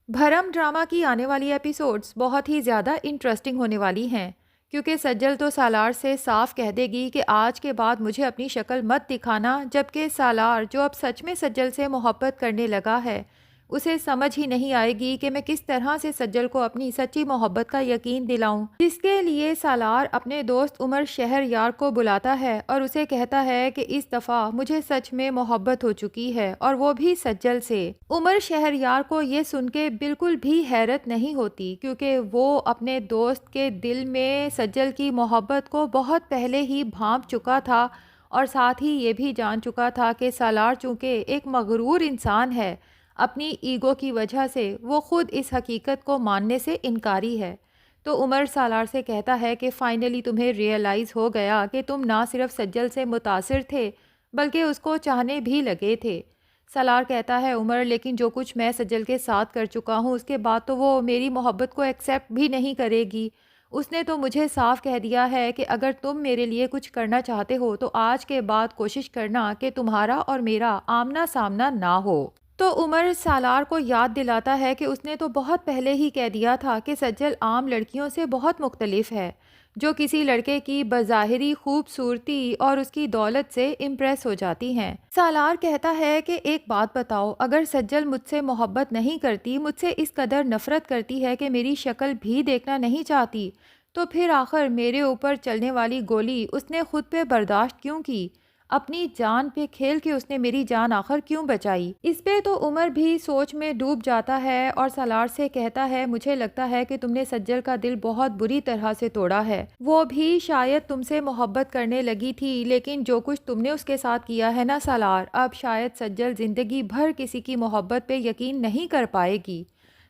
भरम ड्रामा की आने वाली एपिसोड्स बहुत ही ज़्यादा इंटरेस्टिंग होने वाली हैं, क्योंकि सज्जल तो सालार से साफ कह देगी कि आज के बाद मुझे अपनी शक्ल मत दिखाना, जबकि सालार जो अब सच में सज्जल से मोहब्बत करने लगा है, उसे समझ ही नहीं आएगी कि मैं किस तरह से सज्जल को अपनी सच्ची मोहब्बत का यकीन दिलाऊं। जिसके लिए सालार अपने दोस्त उमर शहरयार को बुलाता है और उसे कहता है कि इस दफ़ा मुझे सच में मोहब्बत हो चुकी है, और वो भी सज्जल से। उमर शहरयार को ये सुन के बिल्कुल भी हैरत नहीं होती, क्योंकि वो अपने दोस्त के दिल में सज्जल की मोहब्बत को बहुत पहले ही भांप चुका था, और साथ ही ये भी जान चुका था कि सालार चूँकि एक मगरूर इंसान है, अपनी ईगो की वजह से वो खुद इस हकीकत को मानने से इनकारी है। तो उमर सालार से कहता है कि फाइनली तुम्हें रियलाइज़ हो गया कि तुम ना सिर्फ सज्जल से मुतासिर थे, बल्कि उसको चाहने भी लगे थे। सालार कहता है, उमर लेकिन जो कुछ मैं सज्जल के साथ कर चुका हूँ, उसके बाद तो वो मेरी मोहब्बत को एक्सेप्ट भी नहीं करेगी। उसने तो मुझे साफ कह दिया है कि अगर तुम मेरे लिए कुछ करना चाहते हो तो आज के बाद कोशिश करना कि तुम्हारा और मेरा आमना सामना ना हो। तो उमर सालार को याद दिलाता है कि उसने तो बहुत पहले ही कह दिया था कि सज्जल आम लड़कियों से बहुत मुख्तलिफ है, जो किसी लड़के की बज़ाहिरी खूबसूरती और उसकी दौलत से इम्प्रेस हो जाती हैं। सालार कहता है कि एक बात बताओ, अगर सज्जल मुझसे मोहब्बत नहीं करती, मुझसे इस कदर नफ़रत करती है कि मेरी शक्ल भी देखना नहीं चाहती, तो फिर आखिर मेरे ऊपर चलने वाली गोली उसने खुद पे बर्दाश्त क्यों की? अपनी जान पे खेल के उसने मेरी जान आखिर क्यों बचाई? इस पे तो उमर भी सोच में डूब जाता है और सालार से कहता है, मुझे लगता है कि तुमने सज्जल का दिल बहुत बुरी तरह से तोड़ा है। वो भी शायद तुमसे मोहब्बत करने लगी थी, लेकिन जो कुछ तुमने उसके साथ किया है ना सालार, अब शायद सज्जल जिंदगी भर किसी की मोहब्बत पे यकीन नहीं कर पाएगी।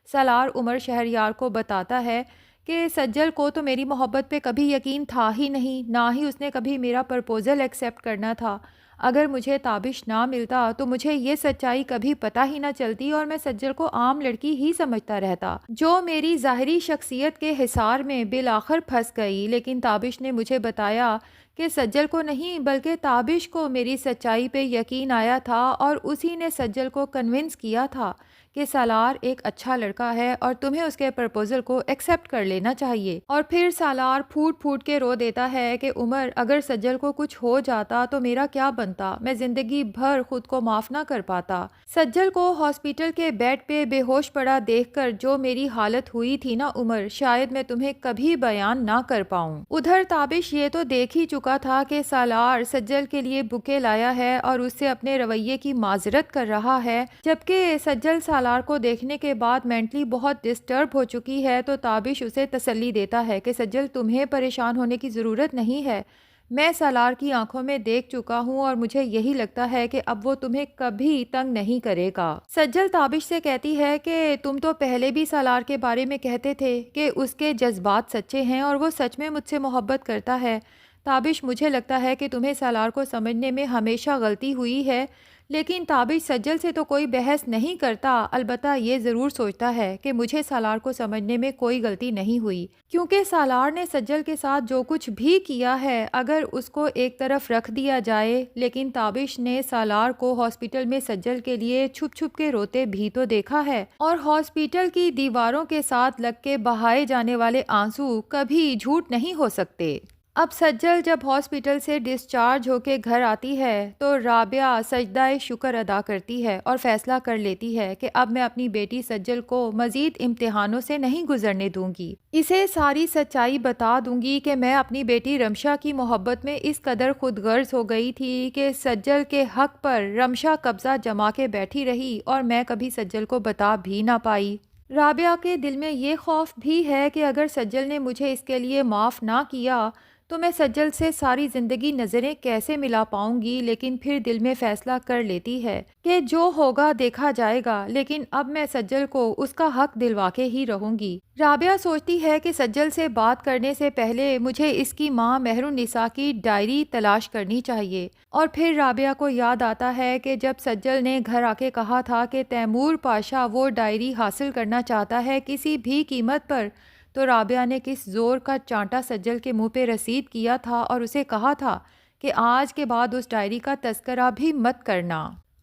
सालार उमर शहरयार को बताता है कि सज्जल को तो मेरी मोहब्बत पे कभी यकीन था ही नहीं, ना ही उसने कभी मेरा प्रपोज़ल एक्सेप्ट करना था। अगर मुझे ताबिश ना मिलता तो मुझे ये सच्चाई कभी पता ही ना चलती, और मैं सज्जल को आम लड़की ही समझता रहता, जो मेरी ज़ाहिरी शख्सियत के हिसार में बिल आखिर फंस गई। लेकिन ताबिश ने मुझे बताया कि सज्जल को नहीं, बल्कि ताबिश को मेरी सच्चाई पे यकीन आया था, और उसी ने सज्जल को कन्विंस किया था कि सालार एक अच्छा लड़का है और तुम्हें उसके प्रपोजल को एक्सेप्ट कर लेना चाहिए। और फिर सालार फूट फूट के रो देता है कि उमर, अगर सज्जल को कुछ हो जाता तो मेरा क्या बनता? मैं जिंदगी भर खुद को माफ ना कर पाता। सज्जल को हॉस्पिटल के बेड पे बेहोश पड़ा देखकर जो मेरी हालत हुई थी ना उमर, शायद मैं तुम्हें कभी बयान ना कर पाऊं। उधर ताबिश ये तो देख ही चुका था कि सालार सज्जल के लिए बुके लाया है और उससे अपने रवैये की माजरत कर रहा है, जबकि सज्जल सालार को देखने के बाद मेंटली बहुत डिस्टर्ब हो चुकी है। तो ताबिश उसे तसल्ली देता है कि सज्जल, तुम्हें परेशान होने की ज़रूरत नहीं है। मैं सालार की आंखों में देख चुका हूँ और मुझे यही लगता है कि अब वो तुम्हें कभी तंग नहीं करेगा। सज्जल ताबिश से कहती है कि तुम तो पहले भी सालार के बारे में कहते थे कि उसके जज्बात सच्चे हैं और वो सच में मुझसे मोहब्बत करता है। ताबिश, मुझे लगता है कि तुम्हें सालार को समझने में हमेशा गलती हुई है। लेकिन ताबिश सज्जल से तो कोई बहस नहीं करता, अलबत्ता ये ज़रूर सोचता है कि मुझे सालार को समझने में कोई गलती नहीं हुई, क्योंकि सालार ने सज्जल के साथ जो कुछ भी किया है, अगर उसको एक तरफ रख दिया जाए। लेकिन ताबिश ने सालार को हॉस्पिटल में सज्जल के लिए छुप छुप के रोते भी तो देखा है, और हॉस्पिटल की दीवारों के साथ लग के बहाए जाने वाले आंसू कभी झूठ नहीं हो सकते। अब सज्जल जब हॉस्पिटल से डिस्चार्ज होके घर आती है तो राबिया सजदाए शुक्र अदा करती है और फैसला कर लेती है कि अब मैं अपनी बेटी सज्जल को मज़ीद इम्तिहानों से नहीं गुजरने दूंगी। इसे सारी सच्चाई बता दूंगी कि मैं अपनी बेटी रमशा की मोहब्बत में इस कदर खुदगर्ज हो गई थी कि सज्जल के हक पर रमशा कब्जा जमा के बैठी रही और मैं कभी सज्जल को बता भी ना पाई। राबिया के दिल में ये खौफ भी है कि अगर सज्जल ने मुझे इसके लिए माफ़ ना किया तो मैं सज्जल से सारी ज़िंदगी नज़रें कैसे मिला पाऊंगी। लेकिन फिर दिल में फ़ैसला कर लेती है कि जो होगा देखा जाएगा, लेकिन अब मैं सज्जल को उसका हक दिलवा के ही रहूंगी। राबिया सोचती है कि सज्जल से बात करने से पहले मुझे इसकी माँ मेहरुन्निसा की डायरी तलाश करनी चाहिए। और फिर राबिया को याद आता है कि जब सज्जल ने घर आके कहा था कि तैमूर पाशा वो डायरी हासिल करना चाहता है किसी भी कीमत पर, तो राबिया ने किस जोर का चांटा सज्जल के मुंह पे रसीद किया था और उसे कहा था कि आज के बाद उस डायरी का तस्करा भी मत करना।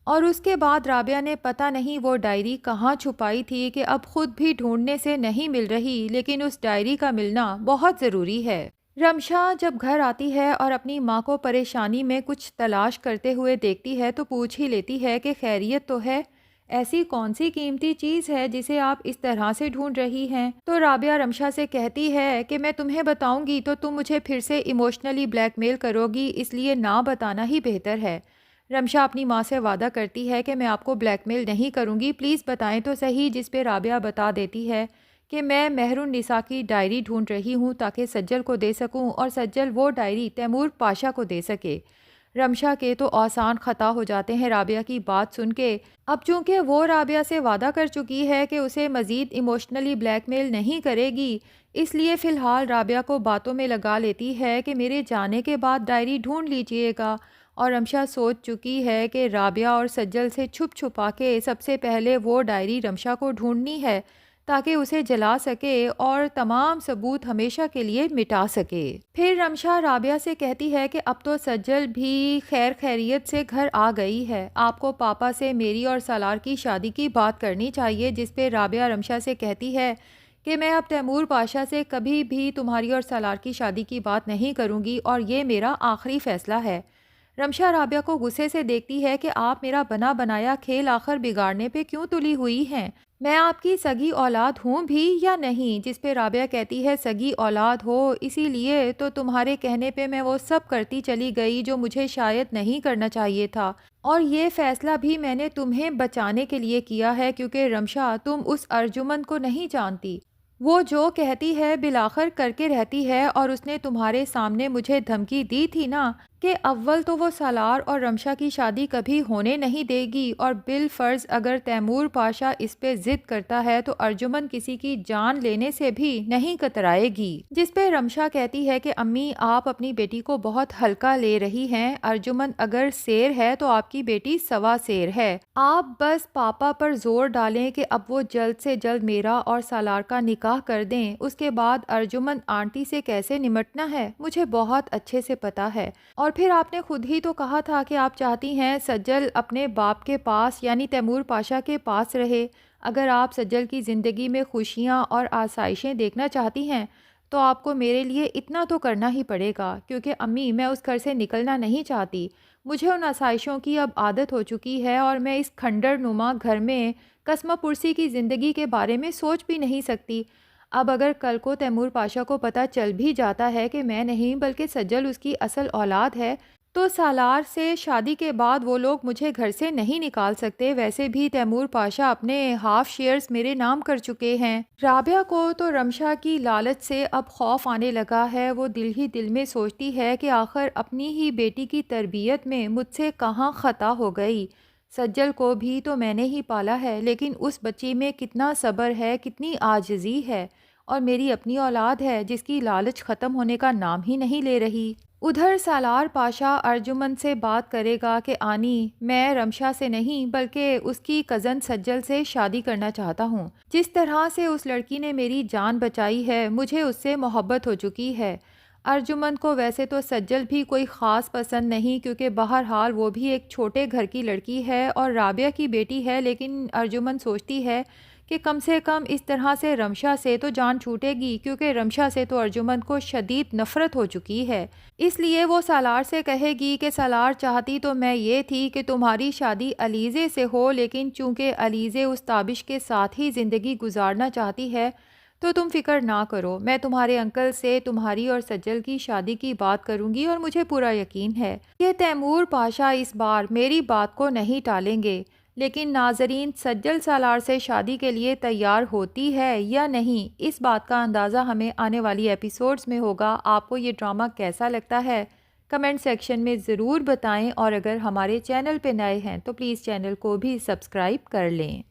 और उसके बाद राबिया ने पता नहीं वो डायरी कहाँ छुपाई थी कि अब खुद भी ढूंढने से नहीं मिल रही, लेकिन उस डायरी का मिलना बहुत ज़रूरी है। रमशा जब घर आती है और अपनी माँ को परेशानी में कुछ तलाश करते हुए देखती है तो पूछ ही लेती है कि खैरियत तो है, ऐसी कौन सी कीमती चीज़ है जिसे आप इस तरह से ढूंढ रही हैं। तो राबिया रमशा से कहती है कि मैं तुम्हें बताऊंगी तो तुम मुझे फिर से इमोशनली ब्लैकमेल करोगी, इसलिए ना बताना ही बेहतर है। रमशा अपनी माँ से वादा करती है कि मैं आपको ब्लैकमेल नहीं करूँगी, प्लीज़ बताएं तो सही, जिस पे राबिया बता देती है कि मैं मेहरुन निसा की डायरी ढूंढ रही हूँ ताकि सज्जल को दे सकूँ और सज्जल वो डायरी तैमूर पाशा को दे सके। रमशा के तो आसान ख़ता हो जाते हैं राबिया की बात सुन के। अब चूँकि वो राबिया से वादा कर चुकी है कि उसे मज़ीद इमोशनली ब्लैकमेल नहीं करेगी, इसलिए फ़िलहाल राबिया को बातों में लगा लेती है कि मेरे जाने के बाद डायरी ढूंढ लीजिएगा। और रमशा सोच चुकी है कि राबिया और सज्जल से छुप छुपा के सबसे पहले वो डायरी रमशा को ढूंढनी है ताकि उसे जला सके और तमाम सबूत हमेशा के लिए मिटा सके। फिर रमशा राबिया से कहती है कि अब तो सज्जल भी खैर खैरियत से घर आ गई है, आपको पापा से मेरी और सालार की शादी की बात करनी चाहिए। जिस पे राबिया रमशा से कहती है कि मैं अब तैमूर पाशा से कभी भी तुम्हारी और सालार की शादी की बात नहीं करूँगी और ये मेरा आखिरी फ़ैसला है। रमशा राबिया को गुस्से से देखती है कि आप मेरा बना बनाया खेल आखिर बिगाड़ने पे क्यों तुली हुई हैं, मैं आपकी सगी औलाद हूँ भी या नहीं। जिस पे राबिया कहती है सगी औलाद हो इसीलिए तो तुम्हारे कहने पे मैं वो सब करती चली गई जो मुझे शायद नहीं करना चाहिए था, और ये फैसला भी मैंने तुम्हें बचाने के लिए किया है, क्योंकि रमशा तुम उस अर्जुमन को नहीं जानती, वो जो कहती है बिलाखर करके रहती है, और उसने तुम्हारे सामने मुझे धमकी दी थी ना कि अव्वल तो वो सालार और रमशा की शादी कभी होने नहीं देगी, और बिल फ़र्ज़ अगर तैमूर पाशा इस पे ज़िद करता है तो अर्जुमन किसी की जान लेने से भी नहीं कतराएगी। जिस पे रमशा कहती है कि अम्मी आप अपनी बेटी को बहुत हल्का ले रही हैं, अर्जुमन अगर शेर है तो आपकी बेटी सवा शेर है, आप बस पापा पर जोर डालें कि अब वो जल्द से जल्द मेरा और सालार का निकाह कर दें, उसके बाद अर्जुमन आंटी से कैसे निमटना है मुझे बहुत अच्छे से पता है। और फिर आपने खुद ही तो कहा था कि आप चाहती हैं सज्जल अपने बाप के पास यानी तैमूर पाशा के पास रहे। अगर आप सज्जल की ज़िंदगी में खुशियां और आसाइशें देखना चाहती हैं तो आपको मेरे लिए इतना तो करना ही पड़ेगा, क्योंकि अम्मी मैं उस घर से निकलना नहीं चाहती, मुझे उन आसाइशों की अब आदत हो चुकी है और मैं इस खंडर नुमा घर में कसमा पुरसी की ज़िंदगी के बारे में सोच भी नहीं सकती। अब अगर कल को तैमूर पाशा को पता चल भी जाता है कि मैं नहीं बल्कि सज्जल उसकी असल औलाद है, तो सालार से शादी के बाद वो लोग मुझे घर से नहीं निकाल सकते। वैसे भी तैमूर पाशा अपने हाफ शेयर्स मेरे नाम कर चुके हैं। राबिया को तो रमशा की लालच से अब खौफ आने लगा है। वो दिल ही दिल में सोचती है कि आखिर अपनी ही बेटी की तरबियत में मुझसे कहाँ ख़ता हो गई। सज्जल को भी तो मैंने ही पाला है, लेकिन उस बच्ची में कितना सब्र है, कितनी आजिज़ी है, और मेरी अपनी औलाद है जिसकी लालच ख़त्म होने का नाम ही नहीं ले रही। उधर सालार पाशा अर्जुमन से बात करेगा कि आनी मैं रमशा से नहीं बल्कि उसकी कज़न सज्जल से शादी करना चाहता हूँ। जिस तरह से उस लड़की ने मेरी जान बचाई है मुझे उससे मोहब्बत हो चुकी है। अर्जुमन को वैसे तो सज्जल भी कोई ख़ास पसंद नहीं, क्योंकि बहरहाल वो भी एक छोटे घर की लड़की है और राबिया की बेटी है, लेकिन अर्जुमन सोचती है कि कम से कम इस तरह से रमशा से तो जान छूटेगी, क्योंकि रमशा से तो अर्जुमन को शदीद नफ़रत हो चुकी है। इसलिए वो सालार से कहेगी कि सालार चाहती तो मैं ये थी कि तुम्हारी शादी अलीज़े से हो, लेकिन चूँकि अलीज़े उस ताबिश के साथ ही ज़िंदगी गुजारना चाहती है तो तुम फिक्र ना करो, मैं तुम्हारे अंकल से तुम्हारी और सज्जल की शादी की बात करूंगी और मुझे पूरा यकीन है कि तैमूर पाशा इस बार मेरी बात को नहीं टालेंगे। लेकिन नाजरीन, सज्जल सालार से शादी के लिए तैयार होती है या नहीं, इस बात का अंदाज़ा हमें आने वाली एपिसोड्स में होगा। आपको ये ड्रामा कैसा लगता है कमेंट सेक्शन में ज़रूर बताएं, और अगर हमारे चैनल पे नए हैं तो प्लीज़ चैनल को भी सब्सक्राइब कर लें।